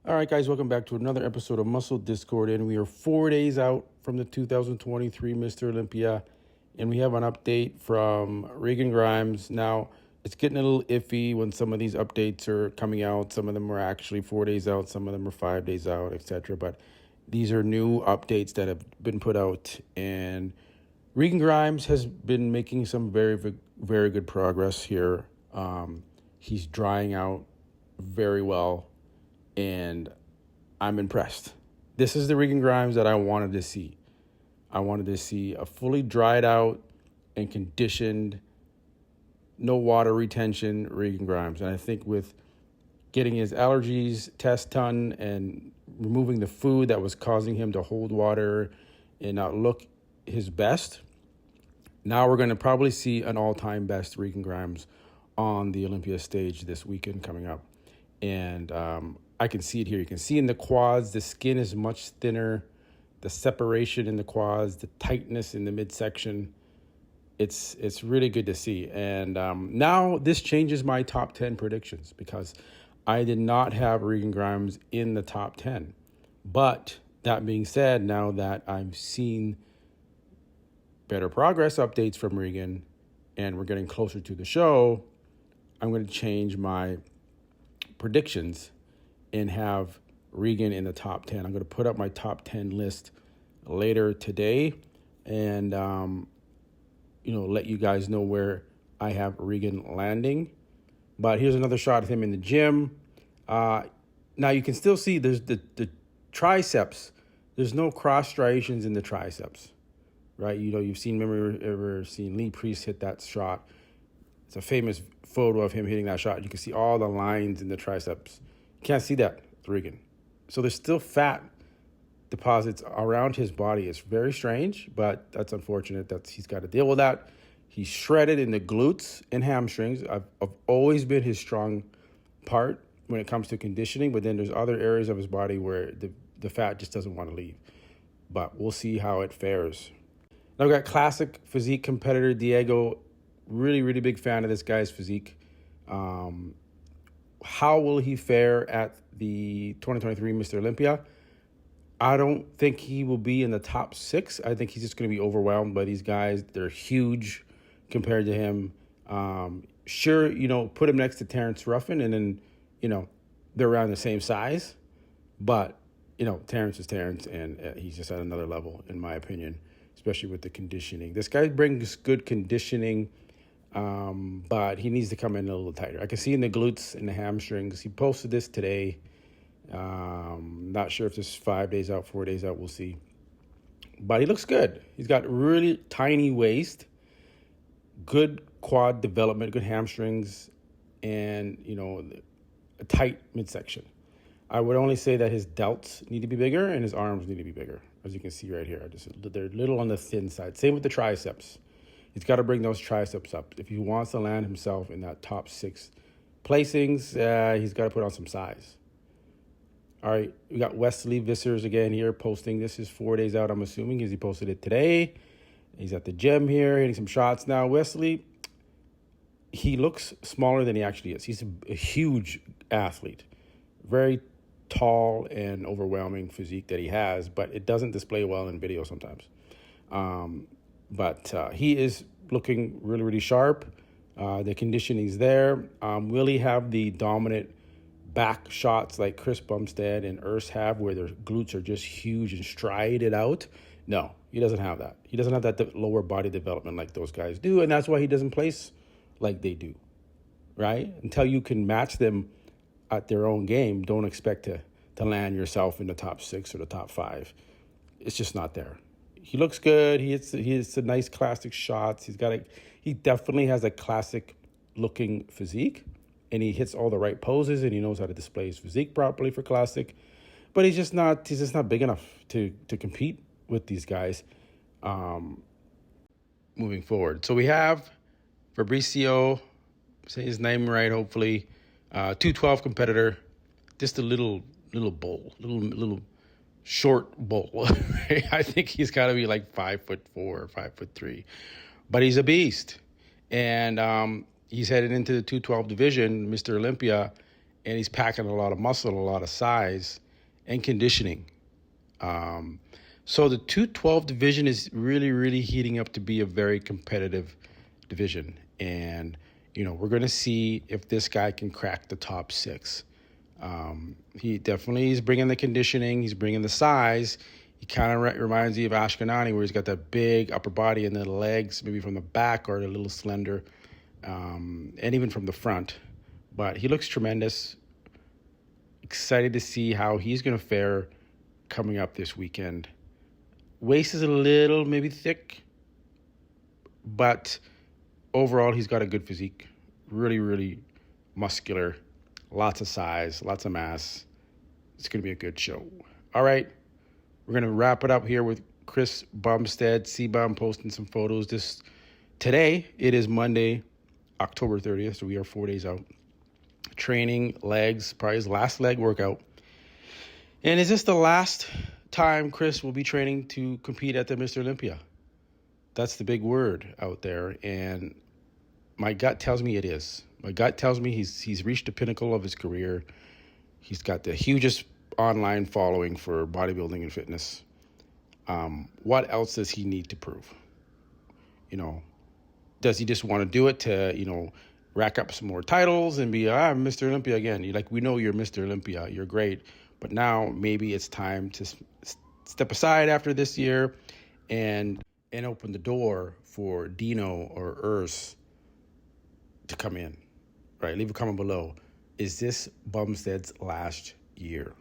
All right, guys, welcome back to another episode of Muscle Discord. And we are 4 days out from the 2023 Mr. Olympia. And we have an update from Regan Grimes. Now, it's getting a little iffy when some of these updates are coming out. Some of them are actually 4 days out. Some of them are 5 days out, etc. But these are new updates that have been put out. And Regan Grimes has been making some very, very good progress here. He's drying out very well. And I'm impressed. This is the Regan Grimes that I wanted to see. I wanted to see a fully dried out and conditioned, no water retention Regan Grimes. And I think with getting his allergies test done and removing the food that was causing him to hold water and not look his best, now we're going to probably see an all-time best Regan Grimes on the Olympia stage this weekend coming up. And I can see it here. You can see in the quads, the skin is much thinner. The separation in the quads, the tightness in the midsection. It's really good to see. And now this changes my top 10 predictions because I did not have Regan Grimes in the top 10. But that being said, now that I've seen better progress updates from Regan and we're getting closer to the show, I'm going to change my predictions and have Regan in the top 10. I'm going to put up my top 10 list later today and, let you guys know where I have Regan landing. But here's another shot of him in the gym. Now you can still see there's the triceps. There's no cross striations in the triceps, right? You've seen, ever seen Lee Priest hit that shot? It's a famous photo of him hitting that shot. You can see all the lines in the triceps. You can't see that with Regan. So there's still fat deposits around his body. It's very strange, but that's unfortunate that he's got to deal with that. He's shredded in the glutes and hamstrings. I've always been his strong part when it comes to conditioning, but then there's other areas of his body where the fat just doesn't want to leave. But we'll see how it fares. Now I've got classic physique competitor Diego. Really, really big fan of this guy's physique. How will he fare at the 2023 Mr. Olympia? I don't think he will be in the top 6. I think he's just going to be overwhelmed by these guys. They're huge compared to him. Sure, put him next to Terrence Ruffin, and then, they're around the same size. But, Terrence is Terrence, and he's just at another level, in my opinion, especially with the conditioning. This guy brings good conditioning. But he needs to come in a little tighter. I can see in the glutes and the hamstrings. He posted this today. Not sure if this is 5 days out, 4 days out. We'll see. But he looks good. He's got really tiny waist, good quad development, good hamstrings, and, a tight midsection. I would only say that his delts need to be bigger and his arms need to be bigger, as you can see right here. They're a little on the thin side. Same with the triceps. He's got to bring those triceps up. If he wants to land himself in that top 6 placings, he's got to put on some size. All right, we got Wesley Visers again here posting. This is 4 days out, I'm assuming, because he posted it today. He's at the gym here, hitting some shots now. Wesley, he looks smaller than he actually is. He's a huge athlete. Very tall and overwhelming physique that he has, but it doesn't display well in video sometimes. But he is looking really, really sharp. The conditioning's there. Will he have the dominant back shots like Chris Bumstead and Urs have, where their glutes are just huge and striated out? No, he doesn't have that. He doesn't have that lower body development like those guys do, and that's why he doesn't place like they do, right? Until you can match them at their own game, don't expect to land yourself in the top 6 or the top 5. It's just not there. He looks good. He hits a nice classic shots. He definitely has a classic looking physique, and he hits all the right poses, and he knows how to display his physique properly for classic. But he's just not big enough to compete with these guys moving forward. So we have Fabricio, say his name right, hopefully, 212 competitor, just a little bull, little short bull. I think he's got to be like 5'4" or 5'3", but he's a beast. And he's headed into the 212 division, Mr. Olympia, and he's packing a lot of muscle, a lot of size, and conditioning. So the 212 division is really, really heating up to be a very competitive division. And, we're going to see if this guy can crack the top 6. He definitely is bringing the conditioning. He's bringing the size. He kind of reminds me of Ashkenani, where he's got that big upper body and the legs, maybe from the back are a little slender, and even from the front. But he looks tremendous. Excited to see how he's going to fare coming up this weekend. Waist is a little maybe thick, but overall he's got a good physique. Really, really muscular. Lots of size, lots of mass. It's going to be a good show. All right. We're going to wrap it up here with Chris Bumstead, Cbum, posting some photos. Today, it is Monday, October 30th, so we are 4 days out. Training legs, probably his last leg workout. And is this the last time Chris will be training to compete at the Mr. Olympia? That's the big word out there, and my gut tells me it is. My gut tells me he's reached the pinnacle of his career. He's got the hugest online following for bodybuilding and fitness. What else does he need to prove? Does he just want to do it to, rack up some more titles and be, I'm Mr. Olympia again? We know you're Mr. Olympia. You're great. But now maybe it's time to step aside after this year and open the door for Dino or Urs to come in. Right? Leave a comment below. Is this Bumstead's last year?